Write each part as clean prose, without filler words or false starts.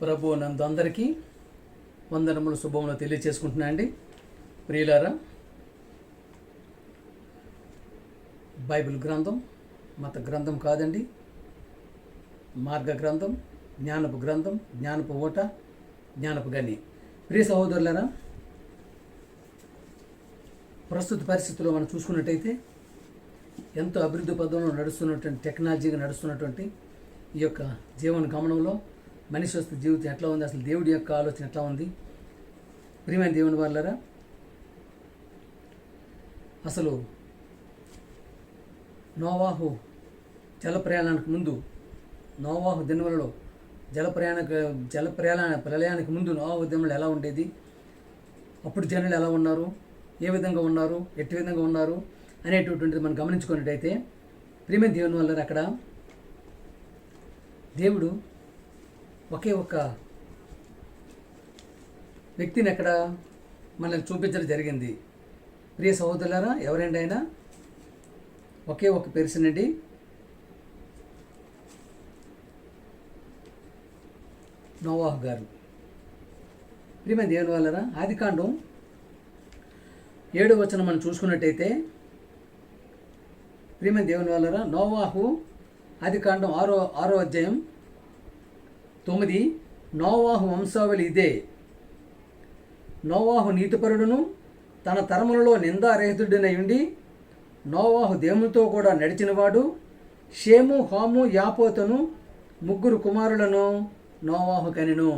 ప్రభు నందు అందరికీ వందనములు శుభములు తెలియచేసుకుంటున్నా అండి. ప్రియులారా, బైబిల్ గ్రంథం మత గ్రంథం కాదండి, మార్గ గ్రంథం, జ్ఞానపు గ్రంథం, జ్ఞానపు ఓట, జ్ఞానపు గని. ప్రియ సహోదరులారా, ప్రస్తుత పరిస్థితుల్లో మనం చూసుకున్నట్టయితే ఎంతో అభివృద్ధి పదంలో నడుస్తున్నటువంటి, టెక్నాలజీగా నడుస్తున్నటువంటి ఈ యొక్క జీవన గమనంలో మనిషి వస్తే జీవితం ఎట్లా ఉంది, అసలు దేవుడి యొక్క ఆలోచన ఎట్లా ఉంది? ప్రియమైన దేవుని వాళ్ళారా, అసలు నోవాహు జల ప్రయాణానికి ముందు, నోవాహు దినములలో ప్రళయానికి ముందు నోవాహు దినములు ఎలా ఉండేది, అప్పుడు జనులు ఎలా ఉన్నారు, ఏ విధంగా ఉన్నారు, ఎట్టి విధంగా ఉన్నారు అనేటటువంటిది మనం గమనించుకున్నట్టయితే, ప్రియమైన దేవుని వల్ల అక్కడ దేవుడు ఒకే ఒక్క వ్యక్తిని అక్కడ మనల్ని చూపించడం జరిగింది. ప్రియ సహోదరులారా, ఎవరండి ఆయన? ఒకే ఒక పర్సన్ అండి. నోవాహు గారు. ప్రియమైన దేవుని వాళ్ళరా, ఆదికాండం 7వ వచనం మనం చూసుకున్నట్టయితే, ప్రియమైన దేవుని వాళ్ళరా, నోవాహు ఆదికాండం 6వ అధ్యాయం 9, నోవాహు వంశావళి ఇదే. నోవాహు నీతిపరుడును తన తరములలో నిందారహితుడినై ఉండి నోవాహు దేవునితో కూడా నడిచినవాడు. షేము, హాము, యాపోతును 3 కుమారులను నోవాహు కనెను.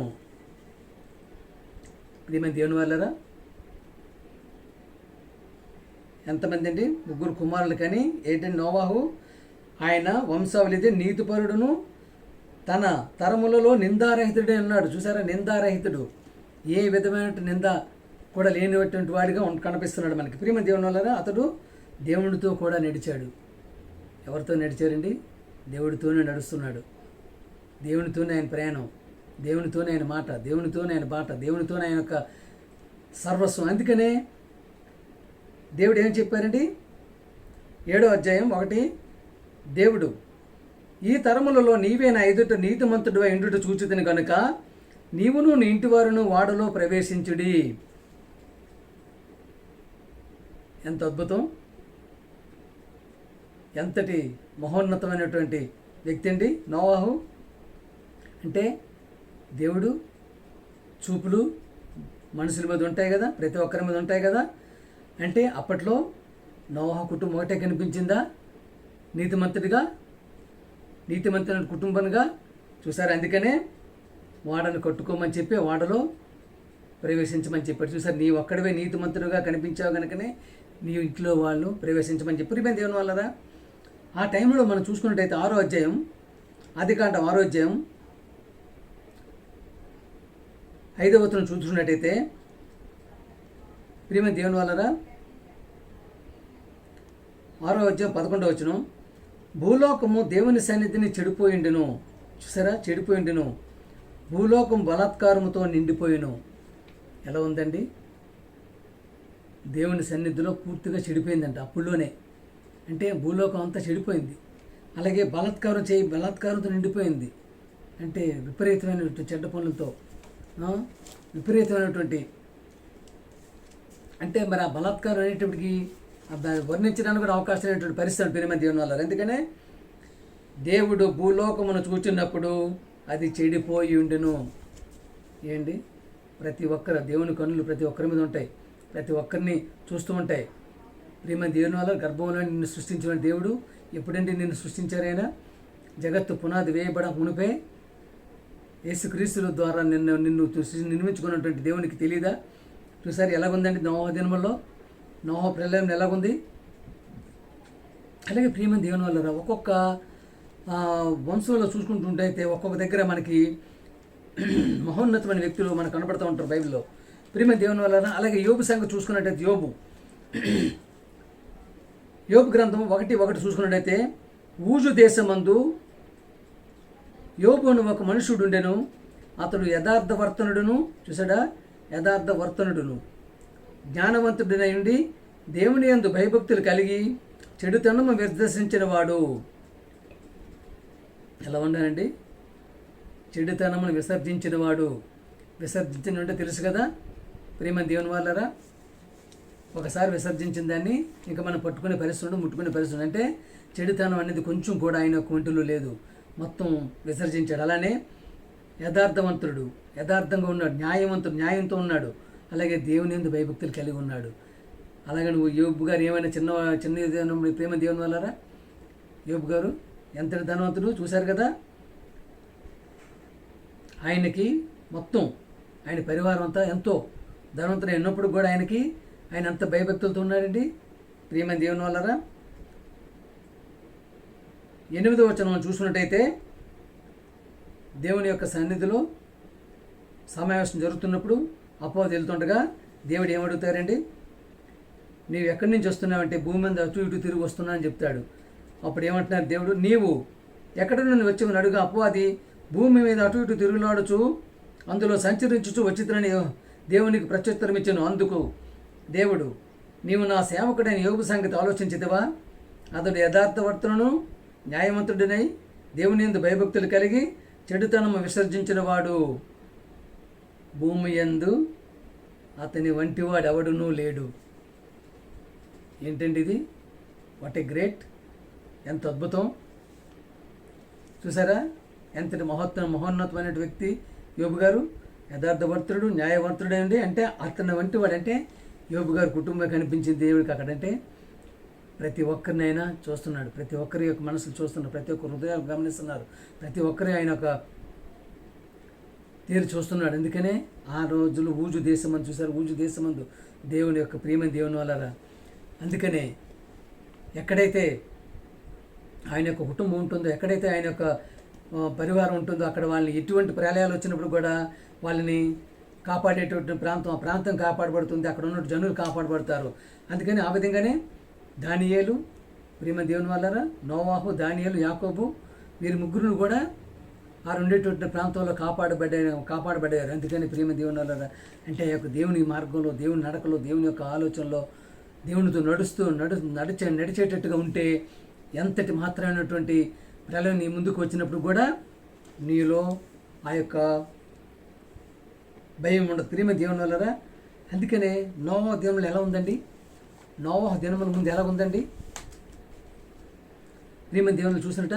ప్రియమైన దేవుని వాళ్ళరా, ఎంతమంది అండి? 3 కుమారులు కని ఏంటంటే నోవాహు ఆయన వంశావళిదే, నీతిపరుడును తన తరములలో నిందారహితుడే ఉన్నాడు. చూసారా, నిందారహితుడు, ఏ విధమైన నింద కూడా లేనిటువంటి వాడిగా కనిపిస్తున్నాడు మనకి. ప్రియమైన దేవుని వల్ల అతడు దేవునితో కూడా నడిచాడు. ఎవరితో నడిచారండి? దేవుడితోనే నడుస్తున్నాడు. దేవునితోనే ఆయన ప్రయాణం, దేవునితోనే ఆయన మాట, దేవునితోనే ఆయన బాట, దేవునితోనే ఆయన యొక్క సర్వస్వం. అందుకనే దేవుడు ఏం చెప్పారండి? 7వ అధ్యాయం 1, దేవుడు, ఈ తరములలో నీవే నా ఎదుట నీతిమంతుడు ఇండుట చూచితిని కనుక నీవును నీ ఇంటి వారును వాడలో ప్రవేశించుడి. ఎంత అద్భుతం! ఎంతటి మహోన్నతమైనటువంటి వ్యక్తి అండి నోవాహు. అంటే దేవుడు చూపులు మనుషుల మీద ఉంటాయి కదా, ప్రతి ఒక్కరి మీద ఉంటాయి కదా. అంటే అప్పట్లో నోవాహు కుటుంబం ఒకటే కనిపించిందా నీతిమంతుని కుటుంబంగా చూసారు. అందుకనే వాడను కట్టుకోమని చెప్పి వాడలో ప్రవేశించమని చెప్పాడు. చూసారు, నీ ఒక్కడివే నీతిమంతుడుగా కనిపించావు కనుకనే నీ ఇంట్లో వాళ్ళు ప్రవేశించమని చెప్పి. ప్రియమైన దేవుని వాళ్ళరా, ఆ టైంలో మనం చూసుకున్నట్టయితే 6వ అధ్యాయం, ఆదికాండం 6వ అధ్యాయం 5వ వచనం చూసుకున్నట్టయితే, ప్రియమైన దేవుని వాళ్ళరా, 6వ అధ్యాయం 11వ వచనం, భూలోకము దేవుని సన్నిధిని చెడిపోయిండును. చూసారా, చెడిపోయిండును, భూలోకం బలాత్కారముతో నిండిపోయిను. ఎలా ఉందండి? దేవుని సన్నిధిలో పూర్తిగా చెడిపోయిందంట అప్పుడులోనే. అంటే భూలోకం అంతా చెడిపోయింది. అలాగే బలాత్కారంతో నిండిపోయింది. అంటే విపరీతమైనటువంటి చెడ్డ పనులతో, విపరీతమైనటువంటి, అంటే మరి ఆ బలాత్కారం అనేటప్పటికి వర్ణించడానికి కూడా అవకాశం లేనటువంటి పరిస్థితి ప్రియమైన దేవుని వల్ల. ఎందుకనే దేవుడు భూలోకమును చూచినప్పుడు అది చెడిపోయి ఉండును. ఏంటి? ప్రతి ఒక్కరు దేవుని కన్నులు ప్రతి ఒక్కరి మీద ఉంటాయి, ప్రతి ఒక్కరిని చూస్తూ ఉంటాయి. ప్రియమైన దేవుని వల్ల గర్భంలో నిన్ను సృష్టించిన దేవుడు ఎప్పుడంటే నిన్ను సృష్టించారైనా జగత్తు పునాది వేయబడ మునిపే యేసుక్రీస్తు ద్వారా నిన్ను నిర్మించుకున్నటువంటి దేవునికి తెలియదా? చూసారు ఎలాగుందండి నోవాహు దినముల్లో, నోవాహు ప్రళయం ఎలాగుంది? అలాగే ప్రియమైన దేవుని వల్ల ఒక్కొక్క వంశంలో చూసుకుంటుంటే ఒక్కొక్క దగ్గర మనకి మహోన్నతమైన వ్యక్తులు మనకు కనబడుతూ ఉంటారు బైబిల్లో. ప్రియమైన దేవుని వల్ల అలాగే యోబు సంగతి చూసుకున్నట్టయితే, యోబు గ్రంథం 1:1 చూసుకున్నట్టయితే, ఊజు దేశమందు యోబు అని ఒక మనుషుడు ఉండెను, అతడు యథార్థవర్తనుడును, చూసాడా, యథార్థవర్తనుడును, జ్ఞానవంతుడినై ఉండి దేవుని యందు భయభక్తులు కలిగి చెడుతనము నిర్దర్శించిన వాడు. ఎలా ఉన్నానండి? చెడుతనమును విసర్జించిన అంటే తెలుసు కదా ప్రేమ దేవుని వాళ్ళరా. ఒకసారి విసర్జించిన దాన్ని ఇంకా మనం పట్టుకునే పరిస్థితి ముట్టుకునే పరిస్థితి అంటే చెడుతనం అనేది కొంచెం కూడా ఆయన ఒంటిలో లేదు, మొత్తం విసర్జించాడు. అలానే యథార్థంగా ఉన్నాడు, న్యాయంతో ఉన్నాడు. అలాగే దేవుని యందు భయభక్తులు కలిగి ఉన్నాడు. అలాగే నువ్వు యోబు గారు ఏమైనా చిన్న ప్రేమ దేవుని వాళ్ళరా. యోబు గారు ఎంతటి ధనవంతుడు చూశారు కదా. ఆయనకి మొత్తం ఆయన పరివారం అంతా ఎంతో ధనవంతుడు అయినప్పుడు కూడా ఆయన అంత భయభక్తులతో ఉన్నాడండి ప్రేమ దేవుని వాళ్ళరా. 8వ వచనం చూసినట్టయితే దేవుని యొక్క సన్నిధిలో సమావేశం జరుగుతున్నప్పుడు అపవాది వెళ్తుండగా దేవుడు ఏమడుగుతారండి, నీవు ఎక్కడి నుంచి వస్తున్నావంటే భూమి మీద అటు ఇటు తిరిగి వస్తున్నా అని చెప్తాడు. అప్పుడు ఏమంటున్నారు దేవుడు, నీవు ఎక్కడి నుండి వచ్చావని అడుగు. అపవాది భూమి మీద అటు ఇటు తిరుగులాడుచు అందులో సంచరించుచు వచ్చిద్రని దేవునికి ప్రత్యుత్తరం ఇచ్చాను. అందుకు దేవుడు, నీవు నా సేవకుడైన యోబు సంగతి ఆలోచించితివా? అతడు యథార్థవర్తనను న్యాయవంతుడినై దేవుని యందు భయభక్తులు కలిగి చెడుతనము విసర్జించిన వాడు, భూమి యందు అతని వంటివాడు ఎవడునూ లేడు. ఏంటండి ఇది? What a great! ఎంత అద్భుతం చూసారా. ఎంతటి మహోన్నతమైన వ్యక్తి యోబు గారు. యథార్థవర్తుడు, న్యాయవంతుడు అంటే అతని వంటి వాడు. అంటే యోబు గారు కుటుంబం కనిపించింది దేవుడికి అక్కడంటే ప్రతి ఒక్కరినైనా చూస్తున్నాడు, ప్రతి ఒక్కరి యొక్క మనసులు చూస్తున్నాడు, ప్రతి ఒక్కరి హృదయాలు గమనిస్తున్నారు, ప్రతి ఒక్కరి ఆయన ఒక తీరు చూస్తున్నాడు. అందుకనే ఆ రోజులు ఊజు దేశమందు చూశారు. ఊజు దేశమందు దేవుని యొక్క ప్రేమ దేవుని వల్ల. అందుకనే ఎక్కడైతే ఆయన యొక్క కుటుంబం ఉంటుందో, ఎక్కడైతే ఆయన యొక్క పరివారం ఉంటుందో అక్కడ వాళ్ళని ఎటువంటి ప్రళయాలు వచ్చినప్పుడు కూడా వాళ్ళని కాపాడేటువంటి ప్రాంతం, ఆ ప్రాంతం కాపాడబడుతుంది, అక్కడ ఉన్న జనులు కాపాడబడతారు. అందుకని ఆ విధంగానే దానియేలు ప్రేమ దేవుని వల్ల, నోవాహు, దానియేలు, యాకోబు వీరి ముగ్గురును కూడా ఆ ఉండేటువంటి ప్రాంతంలో కాపాడబడ్డారు. అందుకని ప్రేమ దేవుని వల్ల అంటే ఆ యొక్క దేవుని మార్గంలో, దేవుని నడకలో, దేవుని యొక్క ఆలోచనలో దేవునితో నడిచేటట్టుగా ఉంటే ఎంతటి మాత్రమైనటువంటి ప్రళయం నీ ముందుకు వచ్చినప్పుడు కూడా నీలో ఆ యొక్క భయం ఉండదు. ప్రేమ దేవుని వల్ల. అందుకనే నోవాహు దినములు ఎలా ఉందండి? నోవాహు దినముల ముందు ఎలా ఉందండి? ప్రేమ దేవుని చూసినట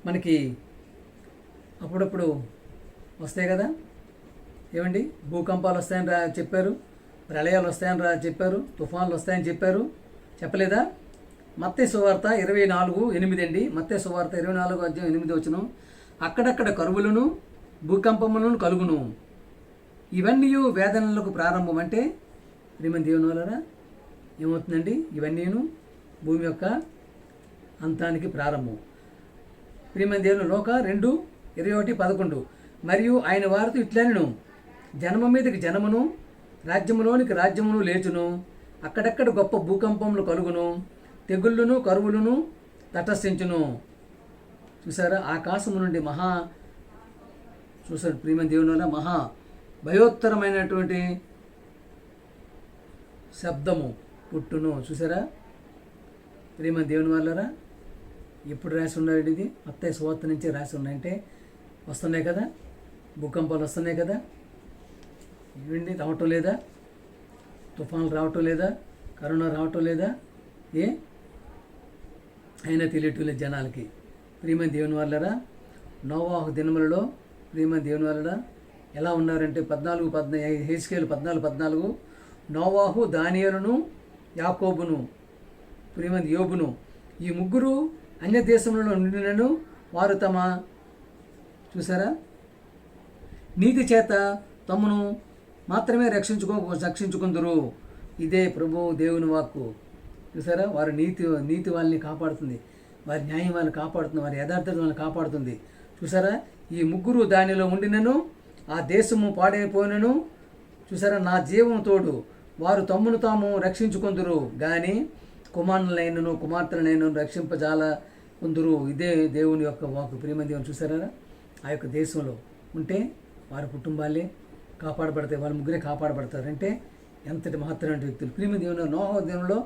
మనకి అప్పుడప్పుడు వస్తాయి కదా. ఏమండి? భూకంపాలు వస్తాయని చెప్పారు, ప్రళయాలు వస్తాయని చెప్పారు, తుఫాన్లు వస్తాయని చెప్పారు, చెప్పలేదా? మత్తయి సువార్త 24:8 అండి. మత్తయి సువార్త 24:8 అక్కడక్కడ కరువులను భూకంపములను కలుగును, ఇవన్నీ వేదనలకు ప్రారంభం. అంటే ప్రేమ దేవుని వలన ఏమవుతుందండి? ఇవన్నీను భూమి యొక్క అంతానికి ప్రారంభం. ప్రేమ దేవుని లోక 2:21 మరియు ఆయన వారితో ఇట్లనెను, జనమ మీదకి జనమును, రాజ్యములోనికి రాజ్యమును లేచును, అక్కడక్కడ గొప్ప భూకంపములు కలుగును, తెగుళ్ళును కరువులను తటస్థించును. చూసారా? ఆకాశము నుండి చూసారు ప్రేమ దేవుని వల్ల మహా భయోత్తరమైనటువంటి శబ్దము పుట్టును. చూసారా? ప్రేమ దేవుని వల్లరా. ఎప్పుడు రాసి ఉన్నాడు ఇది? మత్తయి సువార్త నుంచే రాసి ఉన్నాయంటే వస్తున్నాయి కదా, భూకంపాలు వస్తున్నాయి కదా. ఇవండి రావటం లేదా? తుఫాన్లు రావటం లేదా? కరోనా రావటం లేదా? అయినా తెలియటం లేదు జనాలకి. ప్రేమ దేవుని వల్లరా. నోవాహు దినములలో ప్రేమ దేవుని వల్ల ఎలా ఉన్నారంటే 14 హెజ్కేలు 14 నోవాహు, దానియేలును, యాకోబును, ప్రేమ యోబును ఈ ముగ్గురు అన్య దేశంలో ఉండినను వారు తమ చూసారా నీతి చేత తమను మాత్రమే రక్షించుకుందరు. ఇదే ప్రభు దేవుని వాక్కు. చూసారా? వారు నీతి వాళ్ళని కాపాడుతుంది, వారి న్యాయం వాళ్ళని కాపాడుతుంది, వారి యథార్థత వాళ్ళని కాపాడుతుంది. చూసారా? ఈ ముగ్గురు దానిలో ఉండినను ఆ దేశము పాడైపోయినను చూసారా నా జీవం తోడు వారు తమ్మును తాము రక్షించుకుందరు కానీ కుమారులైనను కుమార్తెలైనను రక్షింపజాల కొందరు. ఇదే దేవుని యొక్క వాక్కు. ప్రేమ దేవుని చూసారా? ఆ యొక్క దేశంలో ఉంటే వారి కుటుంబాలే కాపాడబడతాయి, వాళ్ళ ముగ్గురే కాపాడబడతారు. అంటే ఎంతటి మహత్తరమైన వ్యక్తులు. ప్రేమ దేవుని నోవాహు దేవునిలో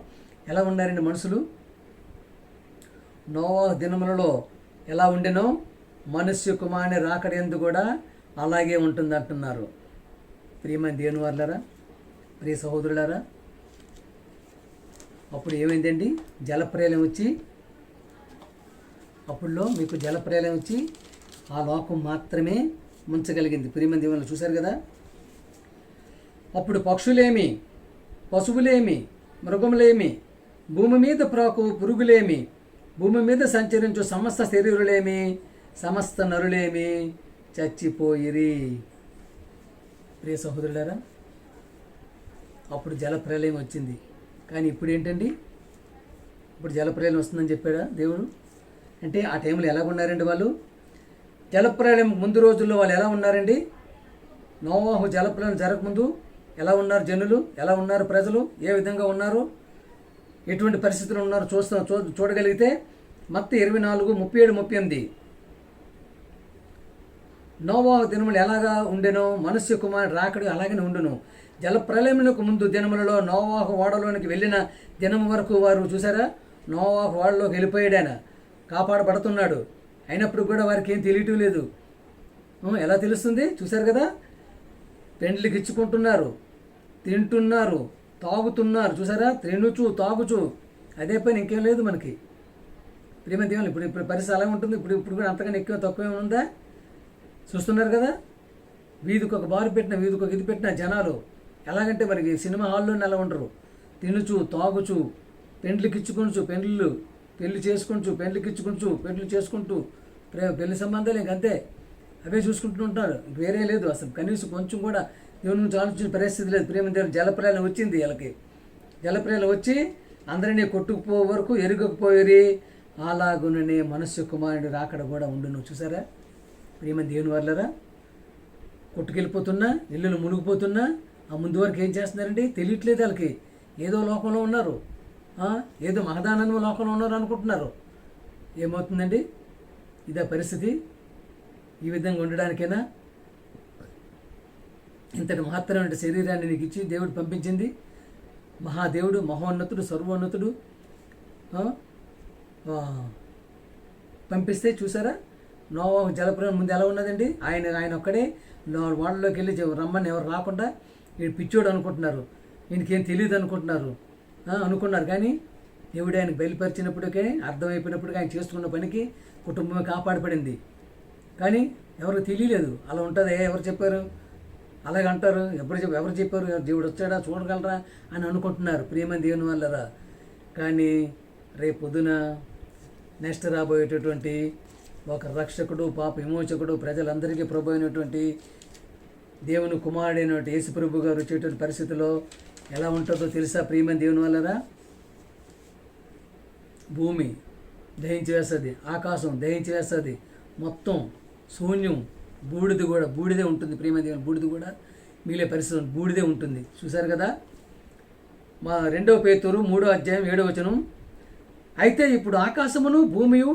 ఎలా ఉన్నారండి మనుషులు? నోవాహు దినములలో ఎలా ఉండెనో మనుష్య కుమారుని రాకడేందు కూడా అలాగే ఉంటుంది అంటున్నారు. ప్రియమైన దేవుని వారలారా, ప్రియ సహోదరులారా, అప్పుడు ఏమైందండి? జలప్రలయం వచ్చి, అప్పుడులో మీకు జలప్రలయం వచ్చి ఆ లోకం మాత్రమే ముంచగలిగింది. ప్రియమైన దేవుని చూశారు కదా. అప్పుడు పక్షులేమి, పశువులేమి, మృగములేమి, భూమి మీద ప్రాకు పురుగులేమి, భూమి మీద సంచరించు సమస్త శరీరులేమి, సమస్త నరులేమి చచ్చిపోయిరి. ప్రియ సహోదరులారా, అప్పుడు జలప్రలయం వచ్చింది. కానీ ఇప్పుడు ఏంటండి? ఇప్పుడు జలప్రలయం వస్తుందని చెప్పాడా దేవుడు? అంటే ఆ టైంలో ఎలా ఉన్నారండి వాళ్ళు? జలప్రలయం ముందు రోజుల్లో వాళ్ళు ఎలా ఉన్నారండి? నోవాహు జలప్రలయం జరగకముందు ఎలా ఉన్నారు జనులు? ఎలా ఉన్నారు ప్రజలు? ఏ విధంగా ఉన్నారు? ఎటువంటి పరిస్థితులు ఉన్నారు చూడగలిగితే మత్తయి 24:37-38 నోవాహు దినములు ఎలాగా ఉండెనో మనుష్య కుమారుడు రాకడు అలాగనే ఉండును. జలప్రలయమునకు ముందు దినములలో నోవాహు ఓడలోనికి వెళ్ళిన దినం వరకు వారు చూసారా, నోవాహు ఓడలోకి వెళ్ళిపోయాడు, ఆయన కాపాడబడుతున్నాడు. అయినప్పుడు కూడా వారికి ఏం తెలియటం లేదు. ఎలా తెలుస్తుంది? చూశారు కదా, పెండ్లికి ఇచ్చుకుంటున్నారు, తింటున్నారు, తాగుతున్నారు. చూసారా, తినుచు తాగుచు అదే పని, ఇంకేం లేదు మనకి. ప్రియమైన దేవుని ఇప్పుడు పరిస్థితి అలా ఉంటుంది. ఇప్పుడు కూడా అంతగానే ఎక్కువ తక్కువ ఉందా? చూస్తున్నారు కదా, వీధికి ఒక బారు పెట్టిన, వీధికి ఒక ఇది పెట్టిన జనాలు ఎలాగంటే మరి సినిమా హాల్లోనే అలా ఉండరు. తినుచు తాగుచు, పెండ్లికి ఇచ్చుకొనుచు, పెళ్లి చేసుకుంటూ, పెండ్లికి ఇచ్చుకుంటూ, పెళ్లి చేసుకుంటూ, పెళ్లి సంబంధాలు ఇంకంతే అవే చూసుకుంటూ ఉంటారు. వేరే లేదు అసలు. కనీసం కొంచెం కూడా దేవుని నుంచి ఆలోచించిన పరిస్థితి లేదు. ప్రేమ దేవుడు జలప్రలయం వచ్చింది వీళ్ళకి. జలప్రలయం వచ్చి అందరినీ కొట్టుకుపో వరకు ఎరుగకపోయి అలాగుననే మనుష్య కుమారుడు రాకడ కూడా ఉండును. చూసారా ప్రేమ దేవుని వాళ్ళరా, కొట్టుకెళ్ళిపోతున్నా, ఇల్లులు మునిగిపోతున్నా ఆ ముందు వరకు ఏం చేస్తున్నారండి? తెలియట్లేదు వాళ్ళకి. ఏదో లోకంలో ఉన్నారు, ఏదో మహదానంద లోకంలో ఉన్నారు అనుకుంటున్నారు. ఏమవుతుందండి? ఇదే పరిస్థితి. ఈ విధంగా ఉండడానికైనా ఇంతటి మహత్తరమైన శరీరాన్ని నీకు ఇచ్చి దేవుడు పంపించింది. మహాదేవుడు, మహోన్నతుడు, సర్వోన్నతుడు పంపిస్తే చూసారా, నోవాహు జలప్రలయం ముందు ఎలా ఉన్నదండి? ఆయన ఒక్కడే వాళ్ళలోకి వెళ్ళి రమ్మని ఎవరు రాకుండా వీడు పిచ్చోడు అనుకుంటున్నారు, ఈయనకేం తెలియదు అనుకున్నారు. కానీ దేవుడు ఆయనకు బయలుపరిచినప్పటికే, అర్థమైపోయినప్పటికీ ఆయన చేసుకున్న పనికి కుటుంబమే కాపాడబడింది. కానీ ఎవరికి తెలియలేదు. అలా ఉంటుంది. ఎవరు చెప్పారు? అలాగంటారు. ఎవరు చెప్పారు? దేవుడు వచ్చాడా, చూడగలరా అని అనుకుంటున్నారు. ప్రియమైన దేవుని వల్లరా. కానీ రేపు పొద్దున నెక్స్ట్ రాబోయేటటువంటి ఒక రక్షకుడు, పాప విమోచకుడు, ప్రజలందరికీ ప్రభు అయినటువంటి దేవుని కుమారుడైనటువంటి యేసు ప్రభు గారు వచ్చేటువంటి పరిస్థితిలో ఎలా ఉంటుందో తెలుసా? ప్రియమైన దేవుని వల్లరా. భూమి దహించి వేస్తుంది, ఆకాశం దహించి వేస్తుంది, మొత్తం శూన్యం, బూడిదే ఉంటుంది. ప్రియమైన దేవుని బూడిద కూడా మిగిలే పరిస్థితి బూడిదే ఉంటుంది. చూశారు కదా. మా 2 పేతురు 3:7 అయితే ఇప్పుడు ఆకాశమును భూమియు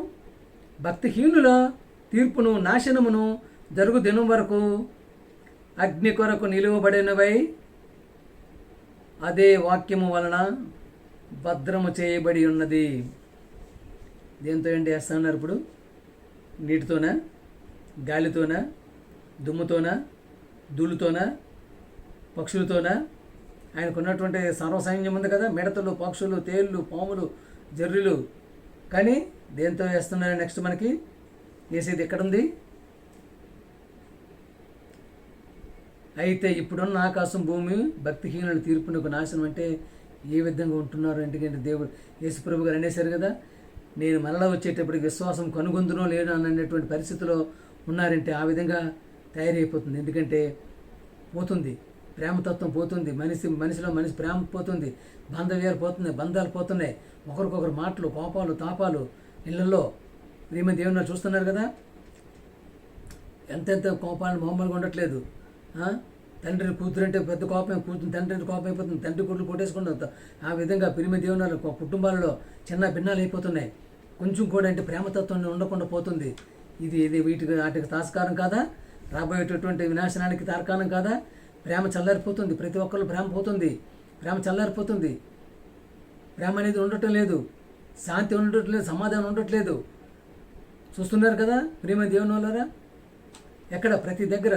భక్తిహీనుల తీర్పును నాశనమును జరుగు దినం వరకు అగ్ని కొరకు నిలువబడినవై అదే వాక్యము వలన భద్రము చేయబడి ఉన్నది. దేంతో ఏంటి వేస్తున్నారు ఇప్పుడు? నీటితోనా, గాలితోనా, దుమ్ముతోనా, ధూళితోనా, పక్షులతోనా? ఆయనకున్నటువంటి సర్వసైన్యం ఉంది కదా, మిడతలు, పక్షులు, తేళ్ళు, పాములు, జర్రులు. కానీ దేంతో వేస్తున్నారు? నెక్స్ట్ మనకి వేసేది ఎక్కడుంది? అయితే ఇప్పుడున్న ఆకాశం భూమి భక్తిహీనుల తీర్పునకు నాశనం. అంటే ఏ విధంగా ఉంటున్నారు? ఎందుకంటే దేవుడు యేసుప్రభు గారు అనేసారు కదా, నేను మరలా వచ్చేటప్పటికి విశ్వాసం కనుగొందునో లేదో అనేటువంటి పరిస్థితిలో ఉన్నారంటే ఆ విధంగా తయారైపోతుంది. ఎందుకంటే పోతుంది, ప్రేమతత్వం పోతుంది, మనిషిలో మనిషి ప్రేమ పోతుంది, బంధాలు పోతున్నాయి, ఒకరికొకరు మాటలు, కోపాలు, తాపాలు ఇళ్లలో. ప్రియమైన దేవుని చూస్తున్నారు కదా, ఎంతెంత కోపాలను మామూలుగా ఉండట్లేదు. తండ్రిని కూతురు అంటే పెద్ద కోపం, కూతురు తండ్రి కోపం అయిపోతుంది, తండ్రి కొడుకు కొట్టేసుకుంటారు. ఆ విధంగా ప్రియమైన దేవుని కుటుంబాలలో చిన్న భిన్నాలు అయిపోతున్నాయి. కొంచెం కూడా అంటే ప్రేమతత్వం ఉండకుండా పోతుంది. ఇది వాటికి తాస్కారం కాదా? రాబోయేటటువంటి వినాశనానికి తార్కాణం కాదా? ప్రేమ చల్లారిపోతుంది, ప్రతి ఒక్కరు ప్రేమ పోతుంది, ప్రేమ చల్లారిపోతుంది, ప్రేమ అనేది ఉండటం లేదు. శాంతి ఉండట్లేదు, సమాధానం ఉండట్లేదు. చూస్తున్నారు కదా ప్రియమైన దేవుని వాళ్ళారా, ఎక్కడ ప్రతి దగ్గర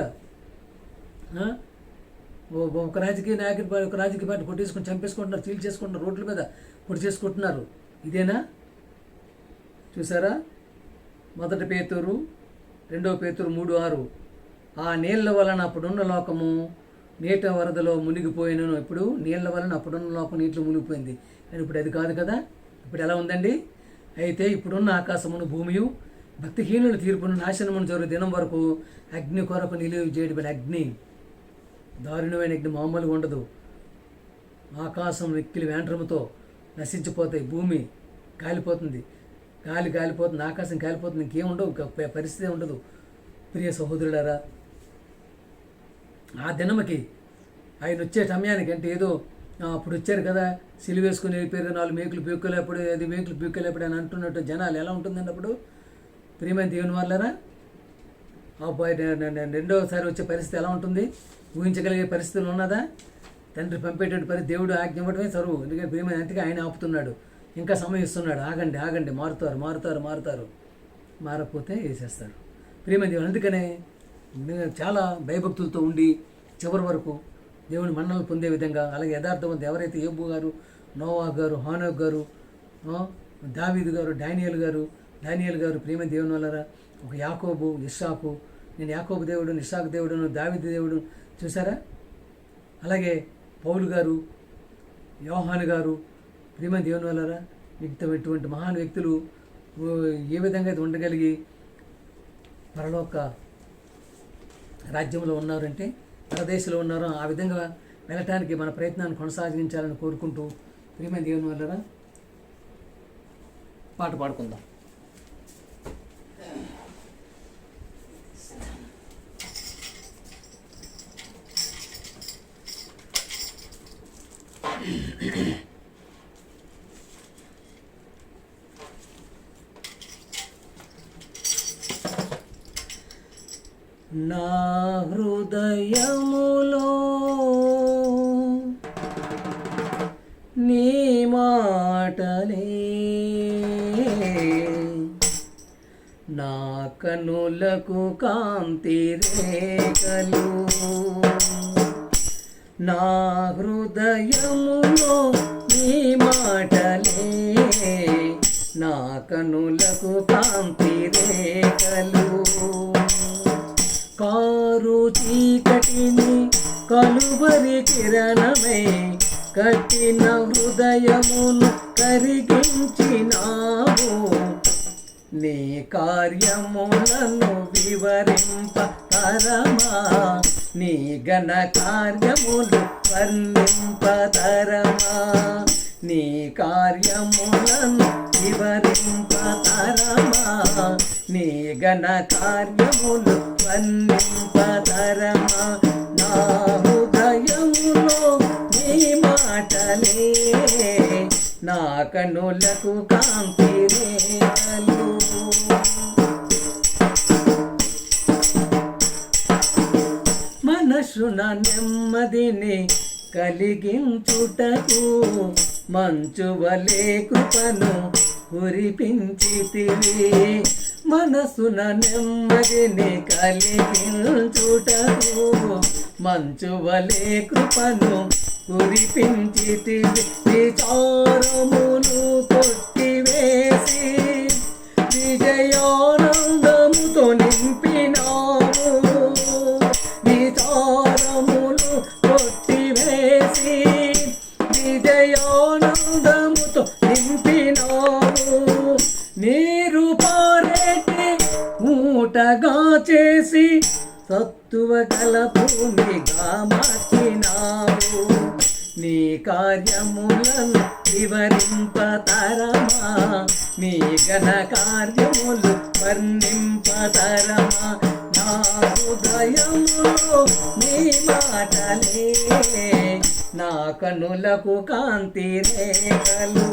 ఒక రాజకీయ నాయకుడు ఒక రాజకీయ పార్టీ కొట్టేసుకొని చంపేసుకుంటున్నారు, చీల్ చేసుకుంటున్నారు, రోడ్ల మీద పొడి చేసుకుంటున్నారు. ఇదేనా? చూసారా? 1 పేతురు 2 పేతురు 3:6 ఆ నీళ్ల వలన అప్పుడున్న లోకము నీట వరదలో మునిగిపోయినను. ఇప్పుడు నీళ్ల వలన అప్పుడున్న లోకం నీటిలో మునిగిపోయింది. కానీ ఇప్పుడు అది కాదు కదా. ఇప్పుడు ఎలా ఉందండి? అయితే ఇప్పుడున్న ఆకాశమును భూమియు భక్తిహీనుల తీర్పును నాశనమును జరుగు దినం వరకు అగ్ని కొరకు నిలువ చేయబడిన అగ్ని, దారుణమైన అగ్ని మామూలుగా ఉండదు. ఆకాశం వెక్కిలి వేండ్రముతో నశించిపోతాయి, భూమి కాలిపోతుంది, గాలి కాలిపోతుంది, ఆకాశం కాలిపోతుంది, ఇంకేం ఉండవు, పరిస్థితి ఉండదు. ప్రియ సహోదరులారా, ఆ దినముకి ఆయన వచ్చే సమయానికి, అంటే ఏదో అప్పుడు వచ్చారు కదా సిలువేసుకుని వెళ్ళిపోయారు, 4 మేకులు పీక్కోలేప్పుడు, 5 మేకులు పీక్కోలేప్పుడు అని అంటున్నట్టు జనాలు ఎలా ఉంటుందండి అప్పుడు? ప్రియమైన దేవుని వాళ్ళారా, రెండోసారి వచ్చే పరిస్థితి ఎలా ఉంటుంది? ఊహించగలిగే పరిస్థితులు ఉన్నదా? తండ్రి పంపేటటువంటి పరిస్థితి, దేవుడు ఆజ్ఞ ఇవ్వడమే సరువు. ఎందుకంటే ప్రియమైన అంటే ఆయన ఆపుతున్నాడు, ఇంకా సమయం ఇస్తున్నాడు. ఆగండి ఆగండి, మారుతారు, మారకపోతే వేసేస్తారు. ప్రియమైన దేవుడు అందుకనే చాలా భయభక్తులతో ఉండి చివరి వరకు దేవుని మన్నలు పొందే విధంగా, అలాగే యథార్థవంతులు ఎవరైతే యోబు గారు, నోవాహు గారు, హానోకు గారు, దావీదు గారు, డానియేలు గారు ప్రియమైన దేవుని వల్లరా, ఒక యాకోబు, ఇస్సాకు, నేను యాకోబు దేవుడును, ఇస్సాకు దేవుడును, దావీదు దేవుడు, చూసారా? అలాగే పౌలు గారు, యోహాను గారు, ప్రియమైన దేవుని వల్లరా, ఇటువంటి మహాన్ వ్యక్తులు ఏ విధంగా అయితే ఉండగలిగి పరలోక రాజ్యంలో ఉన్నారంటే, పరదేశంలో ఉన్నారో ఆ విధంగా వెళ్ళటానికి మన ప్రయత్నాన్ని కొనసాగించాలని కోరుకుంటూ ప్రియమైన దేవుని వల్లరా పాట పాడుకుందాం. నా హృదయములో నీ మాటలే, నా కనులకు కాంతి రేఖలు. నా హృదయములో నీ మాటలే, నా కనులకు కాంతి రేఖలు. కారు చీకటిని కలువరి కిరణమై కట్టిన హృదయమును కరిగించినావు. నీ కార్యములను వివరింప తరమా, నీ ఘన కార్యములు వర్ణింప తరమా. నీ కార్యములను వివరింప తరమా, నీ ఘన కార్యములు వర్ణింప తరమా. నా హృదయములో నీ మాటలే, నా కనులకు కాంతి రేఖలు. మనసున నెమ్మదిని కలిగించుటకు మంచువలే కృపను కురిపించితివి. మనసున నెమ్మదిని కలిగించుటకు మంచువలే కృపను కురిపించితివి. విచారములు కొట్టివేసి విజయానందముతో నింపినావు. విచారములు కొట్టివేసి విజయానందముతో నింపినావు. నీరు పారేటి ఊటగా చేసి సత్తువ గల భూమిగా మార్చినావు. నీ కార్యములను వివరింప తరమా, నీ ఘన కార్యములు వర్ణింప తరమా. నా హృదయములో నీ మాటలే, నా కనులకు కాంతి రేఖలు.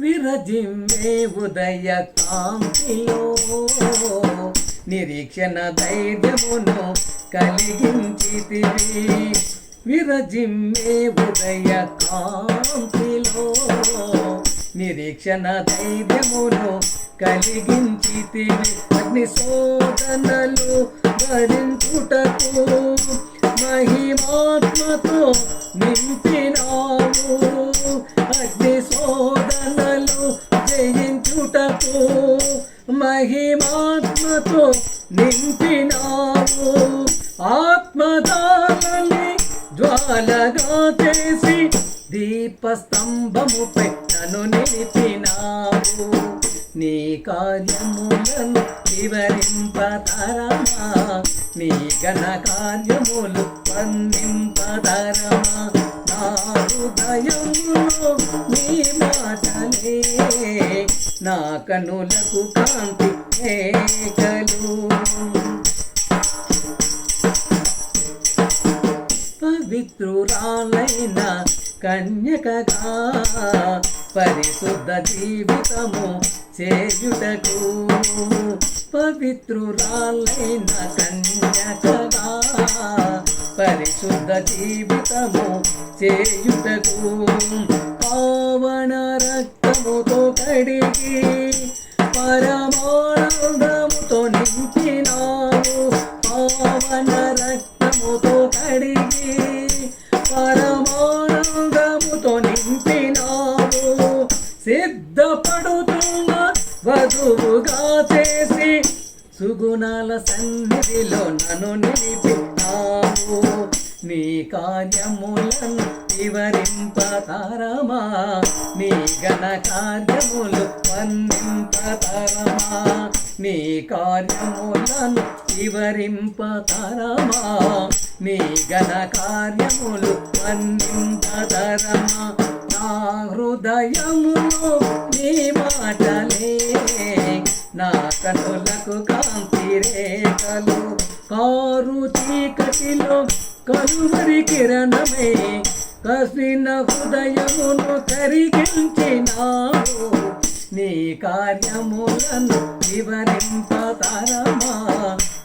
విరజిమ్మే ఉదయ కాంతిలో నిరీక్షణ ధైర్యమును కలిగించితివి. విరజిమ్మే ఉదయ కాంతిలో నిరీక్షణ ధైర్యమును కలిగించితివి. అగ్ని శోధనలు భరించుటకు మహిమాత్మతో నింపినావు. అగ్ని శోధనలు జయించుటకు మహిమాత్మతో నింపినావు. ఆత్మదాలని జ్వాలగా చేసి దీపస్తంభముపై నన్ను నిలిపినావు. నీ కార్యములను వివరింపతరమా, నీ ఘన కార్యములు వర్ణింపతరమా. నా హృదయములో నీ మాటలే నా కనులకు కాంతి రేఖలు. పవిత్రురాలైన కన్యకగా పరిశుద్ధ జీవితము చేయుటకు, పవిత్రురాలైన కన్యకగా పరిశుద్ధ జీవితము చేయుటకు పావన రక్తముతో కడిగి పరమానందముతో నింపినావు. పావన రక్తముతో కడిగి పరమానందముతో నింపినావు. సిద్ధపడుతున్న వధువుగా చేసి సుగుణాల సన్నిధిలో నన్ను నిలిపినావు. నీ కార్యములను వివరింపతరమా, నీ ఘన కార్యములు వర్ణింపతరమా. నీ కార్యములను వివరింపతరమా, నీ ఘన కార్యములు వర్ణింపతరమా. నా హృదయములో నీ మాటలే నా కనులకు కాంతి రేఖలు. కారు చీకటిలో కలువరి కిరణమే కసిన హృదయమును కరిగించినావు. నీ కార్యములను వివరింపతరమా,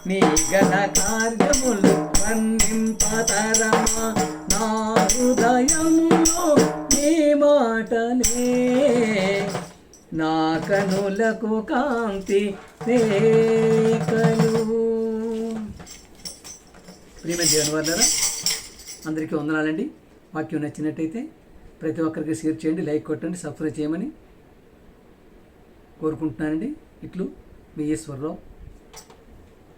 నీ ఘన కార్యములు వర్ణింపతరమా. నా హృదయములో నీ మాటలే నా కనులకు కాంతి రేఖలు. ప్రియమైన దేవుని వారలారా, అందరికీ వందనాలండి. వాక్యం నచ్చినట్టయితే ప్రతి ఒక్కరికి షేర్ చేయండి, లైక్ కొట్టండి, సబ్స్క్రైబ్ చేయమని కోరుకుంటున్నానండి. ఇట్లు మీ ఈశ్వరరావు.